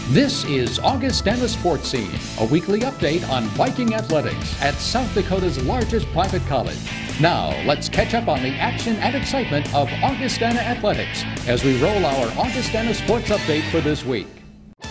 This is Augustana Sportscene, a weekly update on Viking athletics at South Dakota's largest private college. Now, let's catch up on the action and excitement of Augustana athletics as we roll our Augustana Sports Update for this week.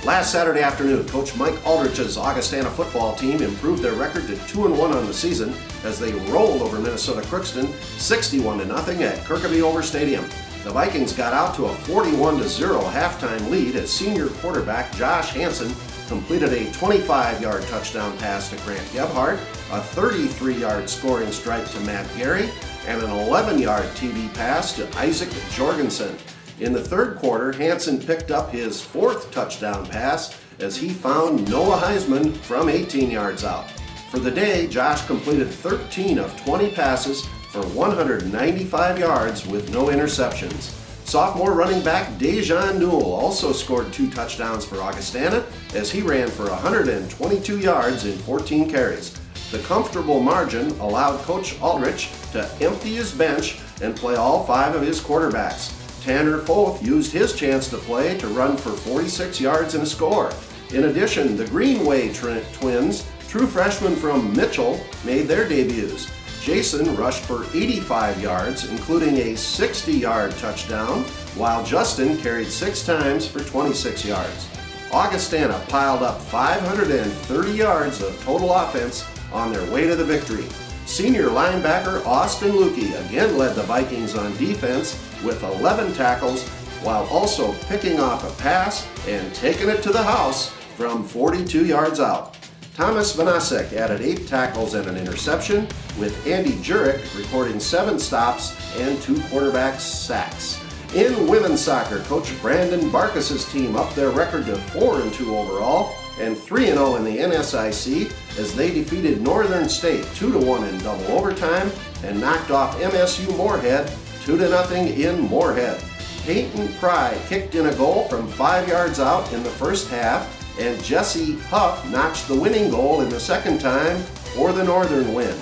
Last Saturday afternoon, Coach Mike Aldrich's Augustana football team improved their record to 2-1 on the season as they rolled over Minnesota Crookston 61-0 at Kirkaby-Over Stadium. The Vikings got out to a 41-0 halftime lead as senior quarterback Josh Hansen completed a 25-yard touchdown pass to Grant Gebhardt, a 33-yard scoring strike to Matt Gary, and an 11-yard TD pass to Isaac Jorgensen. In the third quarter, Hansen picked up his fourth touchdown pass as he found Noah Heisman from 18 yards out. For the day, Josh completed 13 of 20 passes for 195 yards with no interceptions. Sophomore running back Dejan Newell also scored 2 touchdowns for Augustana as he ran for 122 yards in 14 carries. The comfortable margin allowed Coach Aldrich to empty his bench and play all 5 of his quarterbacks. Tanner Foth used his chance to play to run for 46 yards and a score. In addition, the Greenway twins, true freshmen from Mitchell, made their debuts. Jason rushed for 85 yards, including a 60-yard touchdown, while Justin carried 6 times for 26 yards. Augustana piled up 530 yards of total offense on their way to the victory. Senior linebacker Austin Lukey again led the Vikings on defense with 11 tackles, while also picking off a pass and taking it to the house from 42 yards out. Thomas Vanasek added 8 tackles and an interception, with Andy Jurek recording 7 stops and 2 quarterback sacks. In women's soccer, Coach Brandon Barkas's team upped their record to 4-2 overall and 3-0 in the NSIC as they defeated Northern State 2-1 in double overtime and knocked off MSU Moorhead 2-0 in Moorhead. Peyton Pry kicked in a goal from 5 yards out in the first half, and Jesse Huff notched the winning goal in the second time for the Northern win.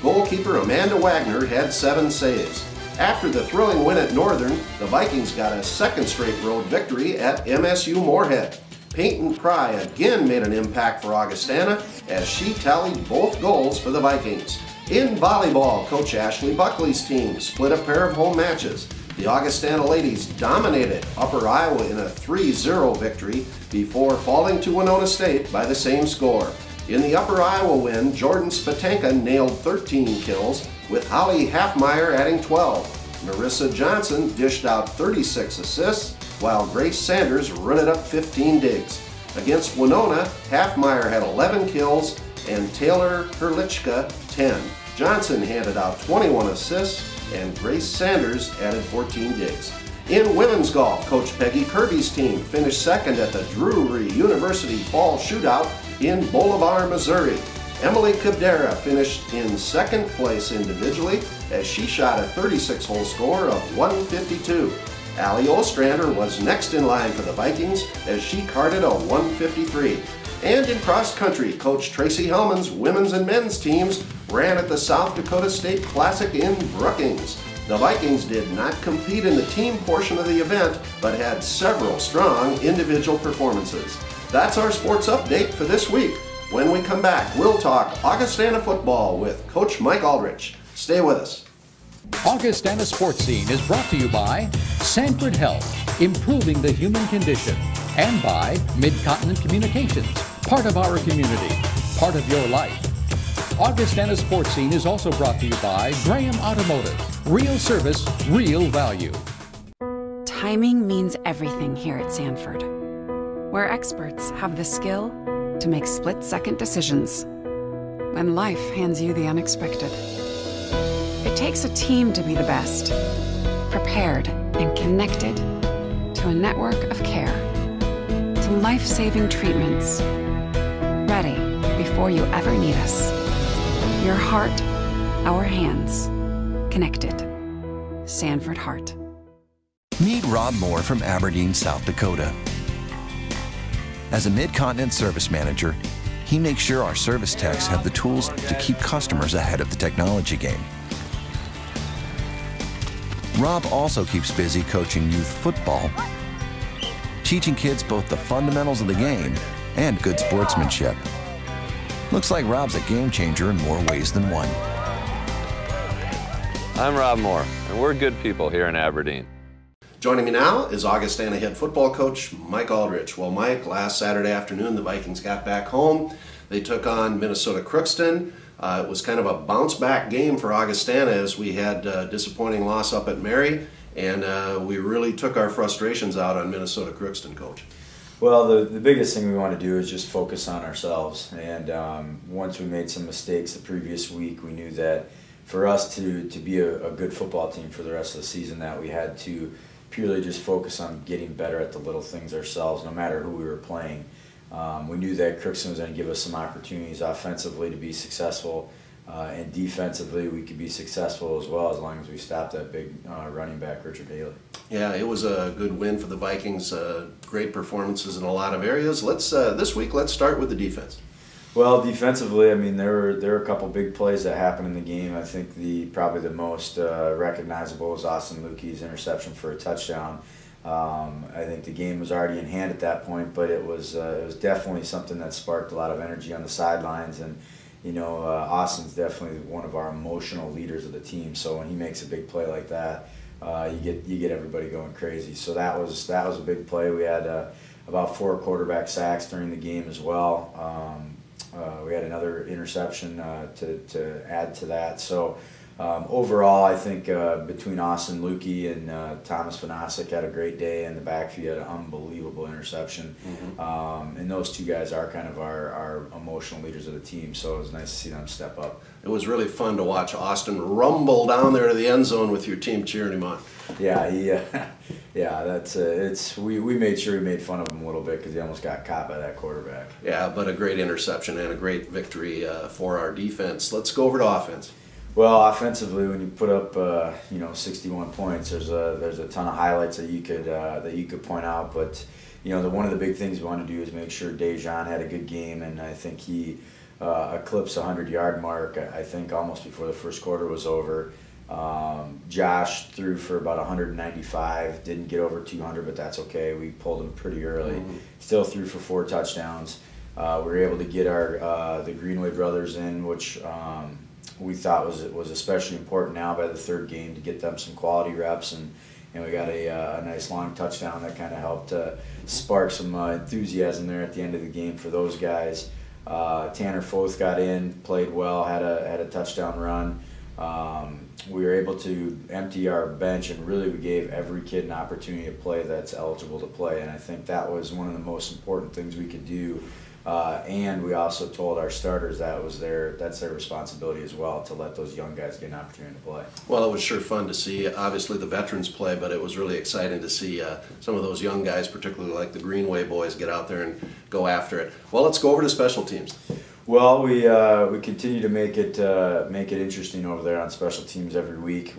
Goalkeeper Amanda Wagner had 7 saves. After the thrilling win at Northern, the Vikings got a second straight road victory at MSU Moorhead. Peyton Pry again made an impact for Augustana as she tallied both goals for the Vikings. In volleyball, Coach Ashley Buckley's team split a pair of home matches. The Augustana ladies dominated Upper Iowa in a 3-0 victory before falling to Winona State by the same score. In the Upper Iowa win, Jordan Spatanka nailed 13 kills, with Holly Halfmeyer adding 12. Marissa Johnson dished out 36 assists, while Grace Sanders rutted up 15 digs. Against Winona, Halfmeyer had 11 kills and Taylor Herlichka 10. Johnson handed out 21 assists and Grace Sanders added 14 digs. In women's golf, Coach Peggy Kirby's team finished second at the Drury University Fall Shootout in Bolivar, Missouri. Emily Cabdera finished in second place individually as she shot a 36-hole score of 152. Allie Ostrander was next in line for the Vikings as she carded a 153. And in cross country, Coach Tracy Hellman's women's and men's teams ran at the South Dakota State Classic in Brookings. The Vikings did not compete in the team portion of the event, but had several strong individual performances. That's our sports update for this week. When we come back, we'll talk Augustana football with Coach Mike Aldrich. Stay with us. Augustana Sportscene is brought to you by Sanford Health, improving the human condition, and by Mid-Continent Communications, part of our community, part of your life. Augustana Sportscene is also brought to you by Graham Automotive, real service, real value. Timing means everything here at Sanford, where experts have the skill to make split-second decisions when life hands you the unexpected. It takes a team to be the best, prepared and connected to a network of care, to life-saving treatments, ready before you ever need us. Your heart, our hands, connected. Sanford Heart. Meet Rob Moore from Aberdeen, South Dakota. As a Mid-Continent service manager, he makes sure our service techs have the tools to keep customers ahead of the technology game. Rob also keeps busy coaching youth football teaching kids both the fundamentals of the game and good sportsmanship. Looks like Rob's a game changer in more ways than one. I'm Rob Moore, and we're good people here in Aberdeen. Joining me now is Augustana head football coach Mike Aldrich. Well, Mike, last Saturday afternoon the Vikings got back home. They took on Minnesota Crookston. It was kind of a bounce-back game for Augustana as we had a disappointing loss up at Mary, and we really took our frustrations out on Minnesota Crookston, Coach. Well, the biggest thing we want to do is just focus on ourselves. And once we made some mistakes the previous week, we knew that for us to be a good football team for the rest of the season, that we had to purely just focus on getting better at the little things ourselves, no matter who we were playing. We knew that Crookston was going to give us some opportunities offensively to be successful, and defensively we could be successful as well, as long as we stopped that big running back, Richard Haley. Yeah, it was a good win for the Vikings. Great performances in a lot of areas. This week, let's start with the defense. Well, defensively, I mean, there were a couple big plays that happened in the game. I think probably the most recognizable was Austin Lukey's interception for a touchdown. I think the game was already in hand at that point, but it was definitely something that sparked a lot of energy on the sidelines. And you know, Austin's definitely one of our emotional leaders of the team. So when he makes a big play like that, you get everybody going crazy. So that was a big play. We had about 4 quarterback sacks during the game as well. We had another interception to add to that. So overall, I think between Austin Lukey and Thomas Vanasek had a great day, and the backfield had an unbelievable interception. Mm-hmm. And those two guys are kind of our emotional leaders of the team, so it was nice to see them step up. It was really fun to watch Austin rumble down there to the end zone with your team cheering him on. Yeah, we made sure we made fun of him a little bit because he almost got caught by that quarterback. Yeah, but a great interception and a great victory for our defense. Let's go over to offense. Well, offensively, when you put up 61 points, there's a ton of highlights that you could point out. But one of the big things we want to do is make sure Dejan had a good game, and I think he eclipsed the 100-yard mark. I think almost before the first quarter was over. Josh threw for about 195, didn't get over 200, but that's okay. We pulled him pretty early. Mm-hmm. Still threw for 4 touchdowns. We were able to get the Greenway brothers in, which we thought was especially important now by the 3rd game to get them some quality reps, and we got a nice long touchdown that kind of helped spark some enthusiasm there at the end of the game for those guys. Tanner Foth got in, played well, had a touchdown run. We were able to empty our bench, and really we gave every kid an opportunity to play that's eligible to play, and I think that was one of the most important things we could do. And we also told our starters that's their responsibility as well, to let those young guys get an opportunity to play. Well, it was sure fun to see, obviously, the veterans play, but it was really exciting to see some of those young guys, particularly like the Greenway boys, get out there and go after it. Well, let's go over to special teams. Well, we continue to make it interesting over there on special teams every week.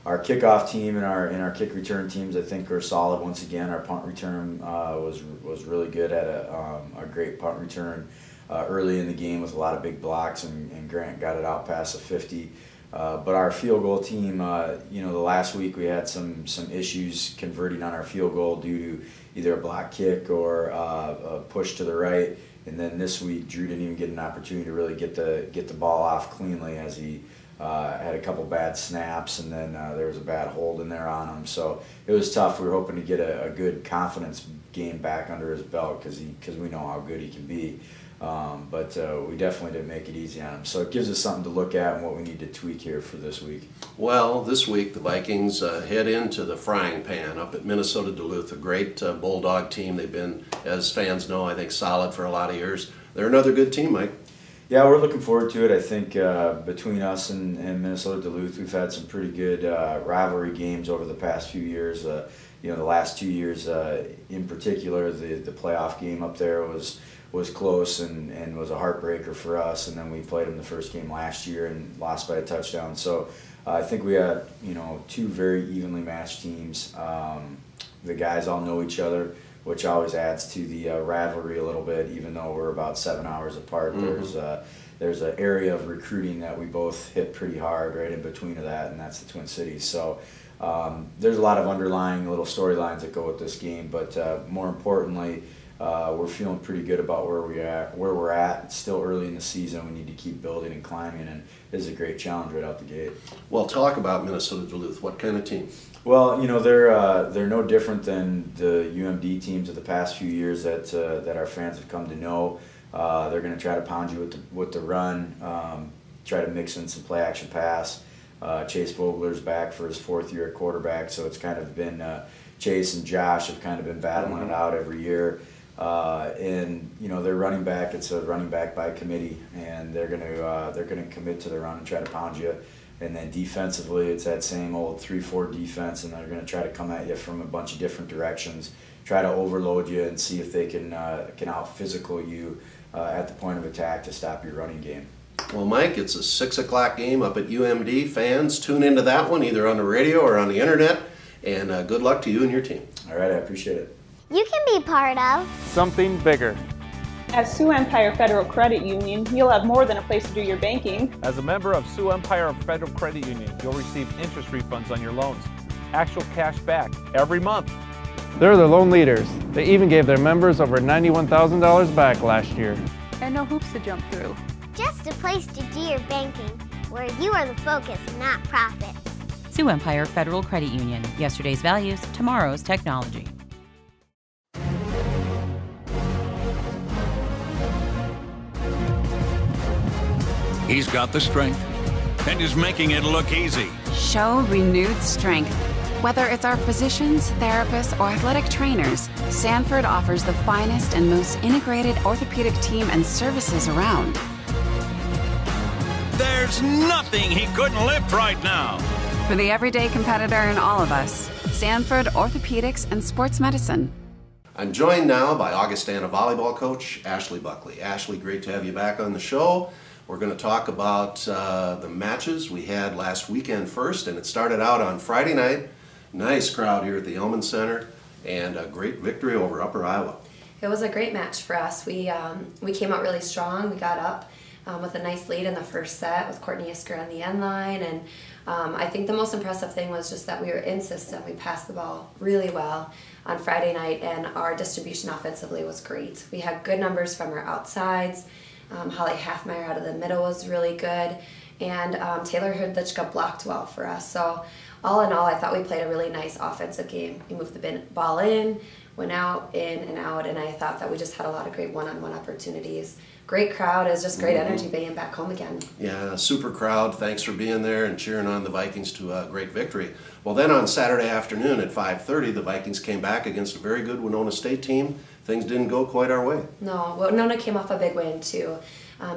Our kickoff team and our kick return teams, I think, are solid once again. Our punt return was really good, at a great punt return early in the game with a lot of big blocks, and Grant got it out past the 50. But our field goal team, the last week we had some issues converting on our field goal due to either a block kick or a push to the right. And then this week, Drew didn't even get an opportunity to really get the ball off cleanly, as he had a couple bad snaps, and then there was a bad hold in there on him. So it was tough. We were hoping to get a good confidence game back under his belt, because we know how good he can be. But we definitely didn't make it easy on him. So it gives us something to look at and what we need to tweak here for this week. Well, this week the Vikings head into the frying pan up at Minnesota Duluth, a great Bulldog team. They've been, as fans know, I think, solid for a lot of years. They're another good team, Mike. Yeah, we're looking forward to it. I think between us and Minnesota Duluth, we've had some pretty good rivalry games over the past few years. The last 2 years in particular, the playoff game up there was close and was a heartbreaker for us, and then we played them the first game last year and lost by a touchdown. So I think we had 2 very evenly matched teams. The guys all know each other, which always adds to the rivalry a little bit, even though we're about 7 hours apart. Mm-hmm. There's an area of recruiting that we both hit pretty hard right in between of that, and that's the Twin Cities. So there's a lot of underlying little storylines that go with this game, but more importantly, we're feeling pretty good about where we're at. It's still early in the season. We need to keep building and climbing, and this is a great challenge right out the gate. Well, talk about Minnesota Duluth. What kind of team? Well, you know, they're no different than the UMD teams of the past few years that our fans have come to know. They're going to try to pound you with the run, try to mix in some play action pass. Chase Vogler's back for his 4th year at quarterback, so it's kind of been Chase and Josh have kind of been battling it out every year. And you know, their running back, it's a running back by committee, and they're gonna commit to the run and try to pound you. And then defensively, it's that same old 3-4 defense, and they're gonna try to come at you from a bunch of different directions, try to overload you and see if they can out physical you at the point of attack to stop your running game. Well, Mike, it's a 6 o'clock game up at UMD. Fans, tune into that one either on the radio or on the internet. And good luck to you and your team. All right, I appreciate it. You can be part of something bigger. As Sioux Empire Federal Credit Union, you'll have more than a place to do your banking. As a member of Sioux Empire Federal Credit Union, you'll receive interest refunds on your loans, actual cash back every month. They're the loan leaders. They even gave their members over $91,000 back last year. And no hoops to jump through. Just a place to do your banking, where you are the focus, not profit. Sioux Empire Federal Credit Union. Yesterday's values, tomorrow's technology. He's got the strength and is making it look easy. Show renewed strength. Whether it's our physicians, therapists, or athletic trainers, Sanford offers the finest and most integrated orthopedic team and services around. There's nothing he couldn't lift right now. For the everyday competitor in all of us, Sanford Orthopedics and Sports Medicine. I'm joined now by Augustana volleyball coach Ashley Buckley. Ashley, great to have you back on the show. We're going to talk about the matches we had last weekend first, and it started out on Friday night. Nice crowd here at the Elman Center, and a great victory over Upper Iowa. It was a great match for us. We came out really strong. We got up with a nice lead in the first set with Courtney Isker on the end line, and I think the most impressive thing was just that we were in system. We passed the ball really well on Friday night, and our distribution offensively was great. We had good numbers from our outsides. Holly Halfmeyer out of the middle was really good, and Taylor Hrdlichka blocked well for us. So all in all, I thought we played a really nice offensive game. We moved the ball in, went out, in and out, and I thought that we just had a lot of great one-on-one opportunities. Great crowd. It was just great energy being back home again. Yeah, super crowd. Thanks for being there and cheering on the Vikings to a great victory. Well, then on Saturday afternoon at 5:30, the Vikings came back against a very good Winona State team. Things didn't go quite our way. No, Winona came off a big win too.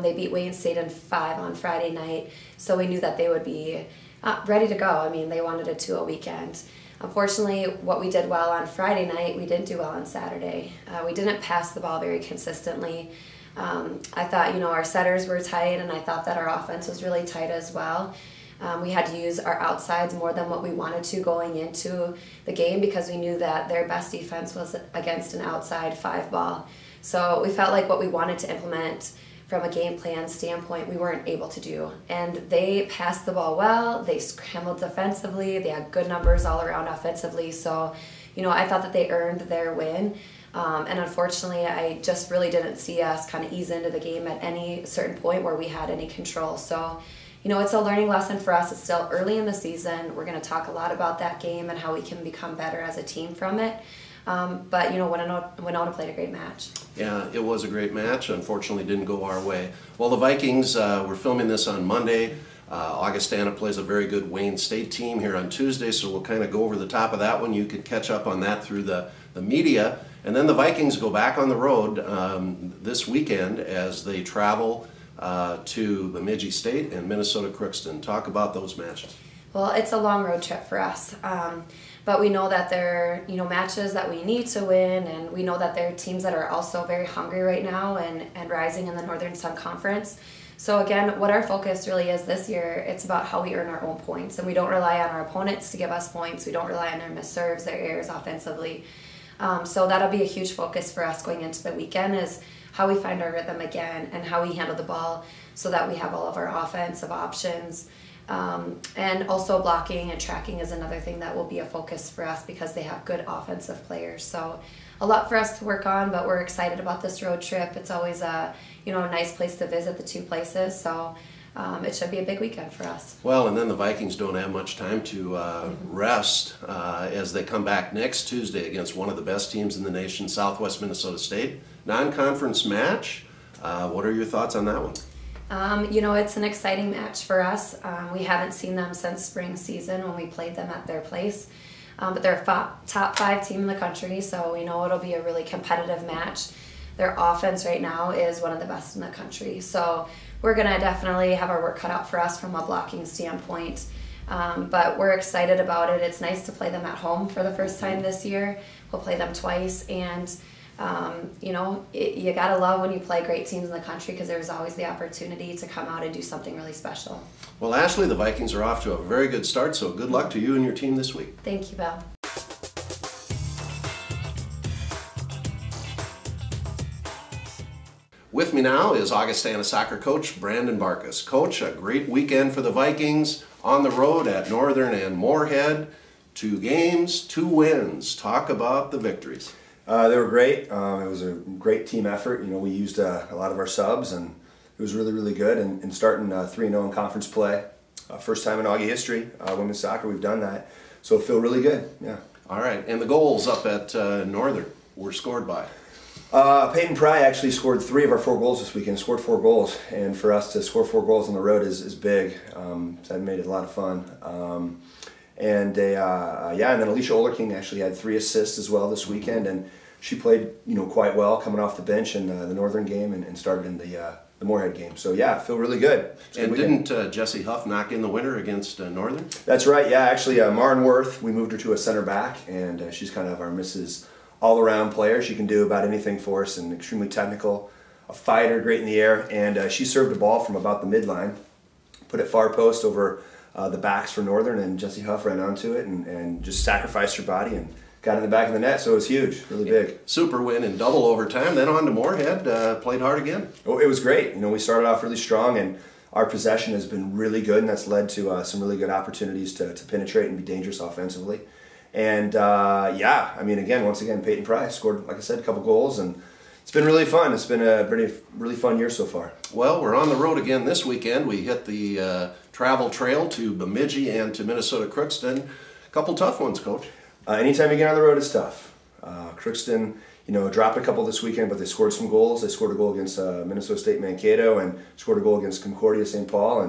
They beat Wayne State in 5 on Friday night, so we knew that they would be ready to go. I mean, they wanted a 2-0 weekend. Unfortunately, what we did well on Friday night, we didn't do well on Saturday. We didn't pass the ball very consistently. I thought, our setters were tight, and I thought that our offense was really tight as well. We had to use our outsides more than what we wanted to going into the game because we knew that their best defense was against an outside 5 ball. So we felt like what we wanted to implement from a game plan standpoint, we weren't able to do. And they passed the ball well, they scrambled defensively, they had good numbers all around offensively. So, I thought that they earned their win. And unfortunately, I just really didn't see us kind of ease into the game at any certain point where we had any control. So, it's a learning lesson for us. It's still early in the season. We're going to talk a lot about that game and how we can become better as a team from it. But, Winona played a great match. Yeah, it was a great match. Unfortunately, didn't go our way. Well, the Vikings, we're filming this on Monday. Augustana plays a very good Wayne State team here on Tuesday, so we'll kind of go over the top of that one. You could catch up on that through the media. And then the Vikings go back on the road this weekend as they travel to Bemidji State and Minnesota Crookston. Talk about those matches. Well, it's a long road trip for us, but we know that they're matches that we need to win, and we know that they're teams that are also very hungry right now and rising in the Northern Sun Conference. So again, what our focus really is this year, it's about how we earn our own points, and we don't rely on our opponents to give us points. We don't rely on their missed serves, their errors offensively. So that'll be a huge focus for us going into the weekend, is how we find our rhythm again and how we handle the ball so that we have all of our offensive options And also blocking and tracking is another thing that will be a focus for us because they have good offensive players. So a lot for us to work on, but we're excited about this road trip. It's always a nice place to visit, the two places. So it should be a big weekend for us. Well, and then the Vikings don't have much time to rest as they come back next Tuesday against one of the best teams in the nation, Southwest Minnesota State. Non-conference match. What are your thoughts on that one? It's an exciting match for us. We haven't seen them since spring season when we played them at their place. But they're a top 5 team in the country, so we know it'll be a really competitive match. Their offense right now is one of the best in the country. So we're going to definitely have our work cut out for us from a blocking standpoint. But we're excited about it. It's nice to play them at home for the first time this year. We'll play them twice, and you gotta love when you play great teams in the country because there's always the opportunity to come out and do something really special. Well, Ashley, the Vikings are off to a very good start, so good luck to you and your team this week. Thank you, Bill. With me now is Augustana soccer coach Brandon Barkas. Coach, a great weekend for the Vikings on the road at Northern and Moorhead. 2 games, 2 wins. Talk about the victories. They were great. It was a great team effort. We used a lot of our subs, and it was really, really good. And starting 3-0 in conference play, first time in Augie history, women's soccer, we've done that. So I feel really good, yeah. All right, and the goals up at Northern were scored by? Peyton Pry actually scored 3 of our 4 goals this weekend, scored 4 goals. And for us to score 4 goals on the road is big. So that made it a lot of fun. And then Alicia Olerking actually had 3 assists as well this weekend, and she played quite well coming off the bench in the Northern game and started in the Moorhead game. So yeah, I feel really good. And didn't Jessie Huff knock in the winner against Northern? That's right. Yeah, actually, Maren Worth, we moved her to a center back, and she's kind of our Mrs. All-around player. She can do about anything for us, and extremely technical, a fighter, great in the air, and she served a ball from about the midline, put it far post over the backs for Northern, and Jessie Huff ran onto it and just sacrificed her body and got in the back of the net, so it was huge, really big. Super win in double overtime, then on to Moorhead, played hard again. Oh, it was great. We started off really strong, and our possession has been really good, and that's led to some really good opportunities to penetrate and be dangerous offensively. And once again, Peyton Pry scored, like I said, a couple goals, and it's been really fun. It's been a really fun year so far. Well, we're on the road again this weekend. We hit the travel trail to Bemidji and to Minnesota Crookston. A couple tough ones, Coach. Anytime you get on the road, it's tough. Crookston, dropped a couple this weekend, but they scored some goals. They scored a goal against Minnesota State Mankato and scored a goal against Concordia St. Paul.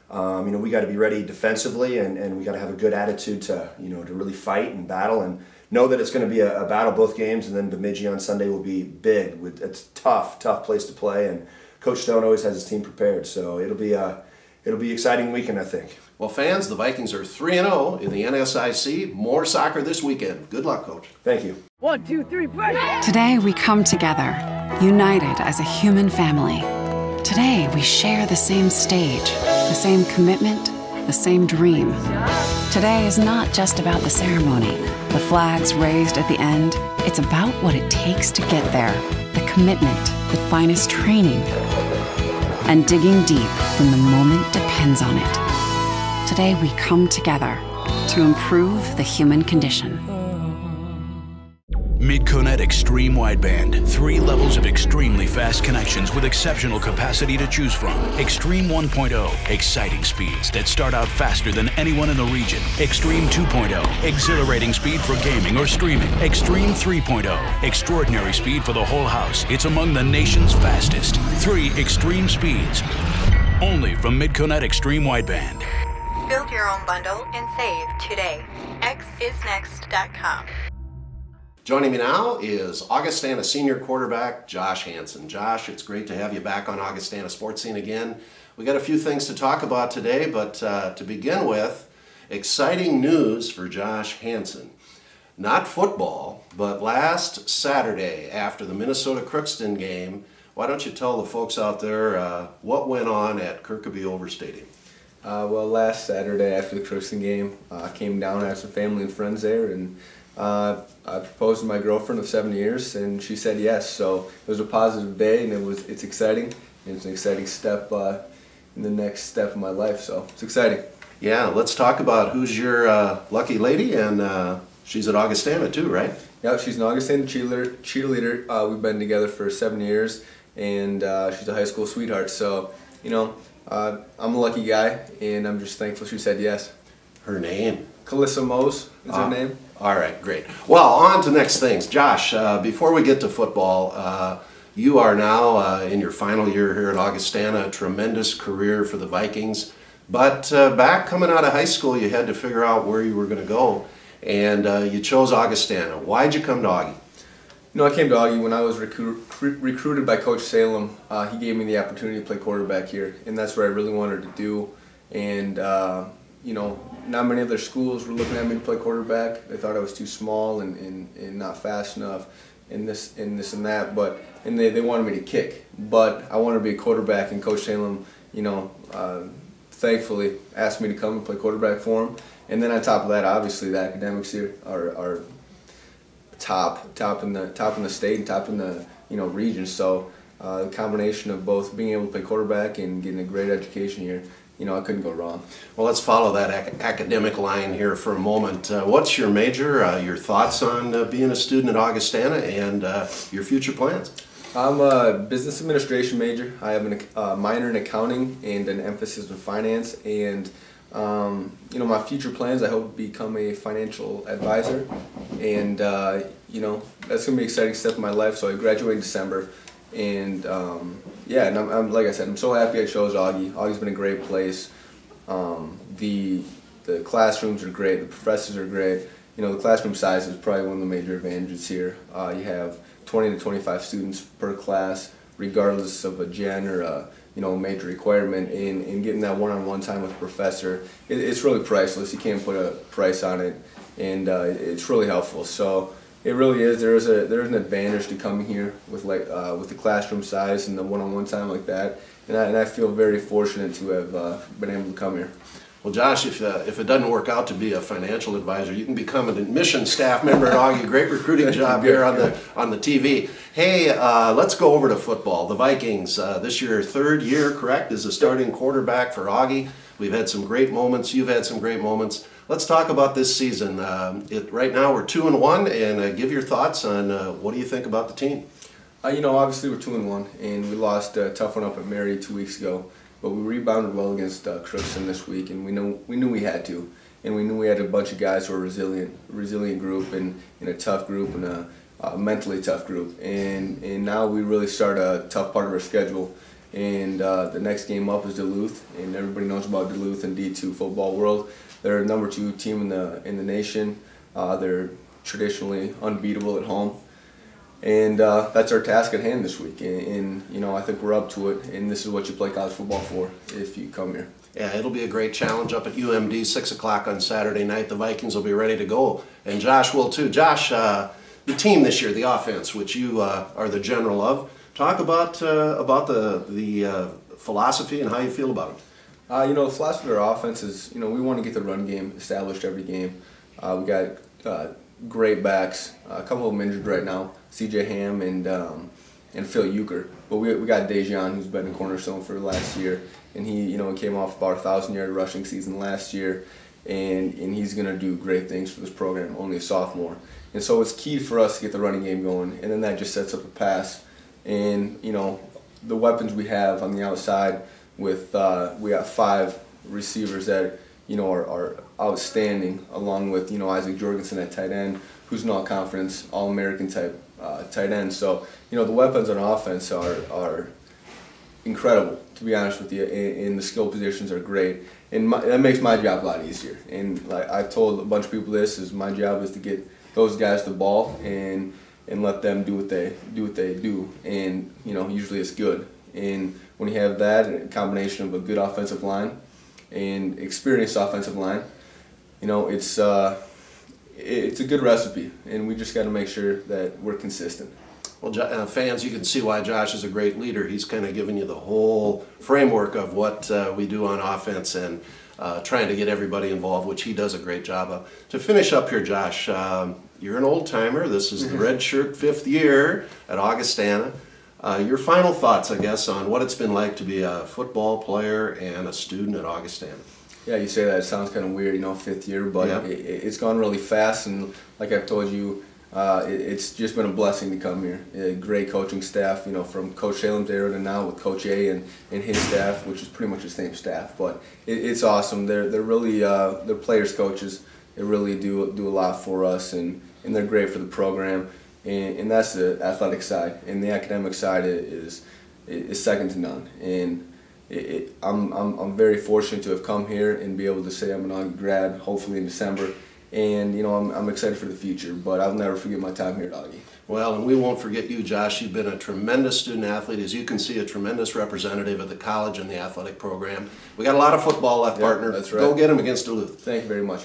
And we got to be ready defensively, and we got to have a good attitude to to really fight and battle and know that it's going to be a battle both games. And then Bemidji on Sunday will be big. It's a tough place to play, and Coach Stone always has his team prepared. So it'll be an exciting weekend, I think. Well, fans, the Vikings are 3-0 in the NSIC. More soccer this weekend. Good luck, Coach. Thank you. 1, 2, 3, play! Today we come together, united as a human family. Today we share the same stage, the same commitment, the same dream. Today is not just about the ceremony, the flags raised at the end. It's about what it takes to get there, the commitment, the finest training, and digging deep when the moment depends on it. Today we come together to improve the human condition. Midconet Extreme Wideband. 3 levels of extremely fast connections with exceptional capacity to choose from. Extreme 1.0, exciting speeds that start out faster than anyone in the region. Extreme 2.0, exhilarating speed for gaming or streaming. Extreme 3.0, extraordinary speed for the whole house. It's among the nation's fastest. 3 extreme speeds. Only from Midconet Extreme Wideband. Build your own bundle and save today. xisnext.com. Joining me now is Augustana senior quarterback Josh Hansen. Josh, it's great to have you back on Augustana Sportscene again. We got a few things to talk about today, but to begin with, exciting news for Josh Hansen. Not football, but last Saturday after the Minnesota Crookston game, why don't you tell the folks out there what went on at Kirkaby Over Stadium? Well, last Saturday after the Crookston game, I came down, I had some family and friends there, and I proposed to my girlfriend of 7 years, and she said yes. So it was a positive day, and it's exciting. And it's an exciting step in the next step of my life. So it's exciting. Yeah, let's talk about who's your lucky lady, and she's at Augustana too, right? Yeah, she's an Augustana cheerleader. We've been together for 7 years, and she's a high school sweetheart. So, you know, I'm a lucky guy, and I'm just thankful she said yes. Her name? Calissa Mose is her name. All right, great. Well, on to next things. Josh, before we get to football, you are now in your final year here at Augustana, a tremendous career for the Vikings. But back coming out of high school, you had to figure out where you were going to go, and you chose Augustana. Why'd you come to Augie? You know, I came to Augie when I was recruited by Coach Salem. He gave me the opportunity to play quarterback here, and that's what I really wanted to do. And, you know, not many other schools were looking at me to play quarterback. They thought I was too small and not fast enough and this and that, and they wanted me to kick. But I wanted to be a quarterback, and Coach Salem, you know, thankfully asked me to come and play quarterback for him. And then on top of that, obviously the academics here are top in the state and top in the region. So the combination of both being able to play quarterback and getting a great education here, you know, I couldn't go wrong. Well, let's follow that academic line here for a moment. What's your major, your thoughts on being a student at Augustana, and your future plans? I'm a business administration major. I have a minor in accounting and an emphasis in finance. And you know, my future plans, I hope to become a financial advisor. And you know, that's going to be an exciting step in my life. So I graduate in December. And yeah, and I'm like I said, I'm so happy I chose Augie. Augie's been a great place. The classrooms are great. The professors are great. You know, the classroom size is probably one of the major advantages here. You have 20 to 25 students per class, regardless of a gen or a major requirement. And getting that one-on-one time with a professor, it's really priceless. You can't put a price on it, and it's really helpful. So it really is. There's an advantage to coming here with the classroom size and the one-on-one time like that. And I feel very fortunate to have been able to come here. Well, Josh, if it doesn't work out to be a financial advisor, you can become an admission staff member at Augie. Great recruiting job here on the TV. Hey, let's go over to football. The Vikings, this year, third year, correct, as a starting quarterback for Augie. We've had some great moments. You've had some great moments. Let's talk about this season. Right now, we're 2-1, and give your thoughts on what do you think about the team? You know, obviously we're 2-1, and we lost a tough one up at Mary 2 weeks ago. But we rebounded well against Crookston this week, and we knew we had to, and we knew we had a bunch of guys who are resilient group, and in a tough group, and a mentally tough group, and now we really start a tough part of our schedule, and the next game up is Duluth, and everybody knows about Duluth in D2 football world. They're the #2 team in the nation. They're traditionally unbeatable at home. And that's our task at hand this week, and you know, I think we're up to it, and this is what you play college football for if you come here. Yeah, it'll be a great challenge up at UMD, 6 o'clock on Saturday night. The Vikings will be ready to go, and Josh will too. Josh, the team this year, the offense, which you are the general of, talk about the philosophy and how you feel about it. You know, the philosophy of our offense is, you know, we want to get the run game established every game. We got great backs, a couple of them injured right now, C.J. Ham and Phil Euchre. But we got Dejan, who's been a cornerstone for last year, and he came off about a 1,000-yard rushing season last year, and he's going to do great things for this program, only a sophomore. And so it's key for us to get the running game going, and then that just sets up a pass. And you know, the weapons we have on the outside with we got 5 receivers that are outstanding, along with Isaac Jorgensen at tight end, who's an all-conference, all-American type tight end. So the weapons on offense are incredible, to be honest with you, and the skill positions are great, and that makes my job a lot easier. And like I told a bunch of people, my job is to get those guys the ball and let them do what they do, and usually it's good. And when you have that, a combination of a good offensive line and experienced offensive line, it's a good recipe, and we just got to make sure that we're consistent. Well, fans, you can see why Josh is a great leader. He's kind of giving you the whole framework of what we do on offense and trying to get everybody involved, which he does a great job of. To finish up here, Josh, you're an old-timer. This is the red shirt 5th year at Augustana. Your final thoughts, I guess, on what it's been like to be a football player and a student at Augustana. Yeah, you say that, it sounds kind of weird, 5th year, but it's gone really fast, and like I've told you, it's just been a blessing to come here. A great coaching staff, from Coach Salem's era to now with Coach A and his staff, which is pretty much the same staff. But it's awesome. They're really they're players coaches. They really do a lot for us, and they're great for the program. And that's the athletic side, and the academic side is second to none. And I'm very fortunate to have come here and be able to say I'm an Augie grad, hopefully in December. And I'm excited for the future, but I'll never forget my time here at Augie. Well, and we won't forget you, Josh. You've been a tremendous student athlete, as you can see, a tremendous representative of the college and the athletic program. We got a lot of football left, partner. That's right. Go get them against Duluth. Thank you very much.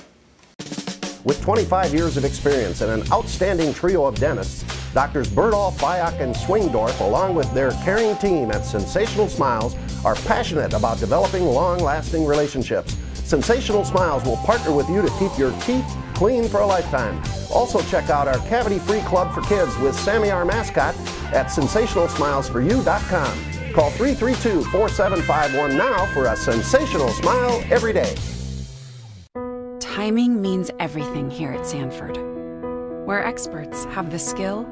With 25 years of experience and an outstanding trio of dentists, Doctors Berdahl, Fayok, and Swingdorf, along with their caring team at Sensational Smiles, are passionate about developing long-lasting relationships. Sensational Smiles will partner with you to keep your teeth clean for a lifetime. Also check out our cavity-free club for kids with Sammy our mascot at sensationalsmilesforyou.com. Call 332-4751 now for a sensational smile every day. Timing means everything here at Sanford, where experts have the skill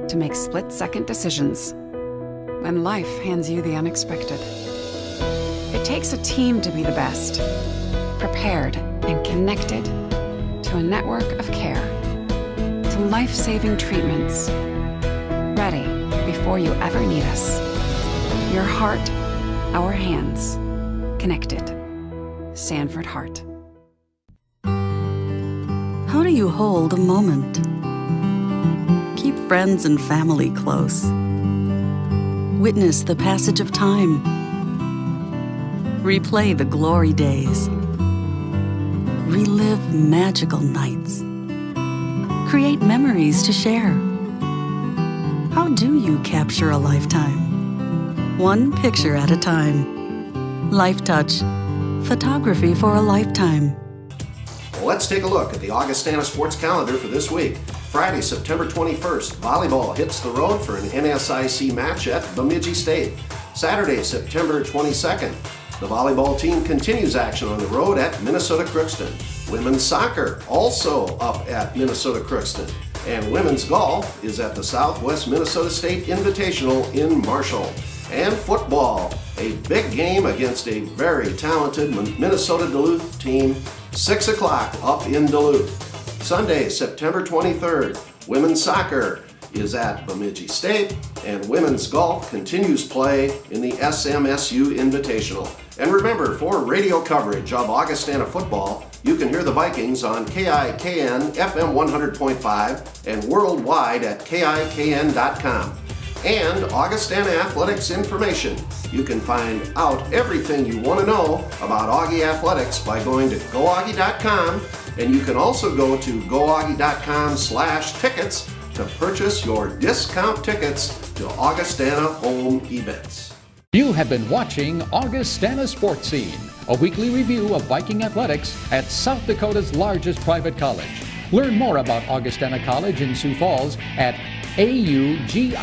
to make split-second decisions when life hands you the unexpected. It takes a team to be the best, prepared and connected to a network of care, to life-saving treatments, ready before you ever need us. Your heart, our hands, connected. Sanford Heart. How do you hold a moment? Keep friends and family close. Witness the passage of time. Replay the glory days. Relive magical nights. Create memories to share. How do you capture a lifetime? One picture at a time. Life Touch. Photography for a lifetime. Well, let's take a look at the Augustana sports calendar for this week. Friday, September 21st, volleyball hits the road for an NSIC match at Bemidji State. Saturday, September 22nd, the volleyball team continues action on the road at Minnesota Crookston. Women's soccer also up at Minnesota Crookston. And women's golf is at the Southwest Minnesota State Invitational in Marshall. And football, a big game against a very talented Minnesota Duluth team, 6 o'clock up in Duluth. Sunday, September 23rd, women's soccer is at Bemidji State, and women's golf continues play in the SMSU Invitational. And remember, for radio coverage of Augustana football, you can hear the Vikings on KIKN FM 100.5 and worldwide at KIKN.com. And Augustana Athletics information. You can find out everything you want to know about Augie Athletics by going to GoAugie.com, and you can also go to GoAugie.com/tickets to purchase your discount tickets to Augustana home events. You have been watching Augustana Sportscene, a weekly review of Viking athletics at South Dakota's largest private college. Learn more about Augustana College in Sioux Falls at augie.edu.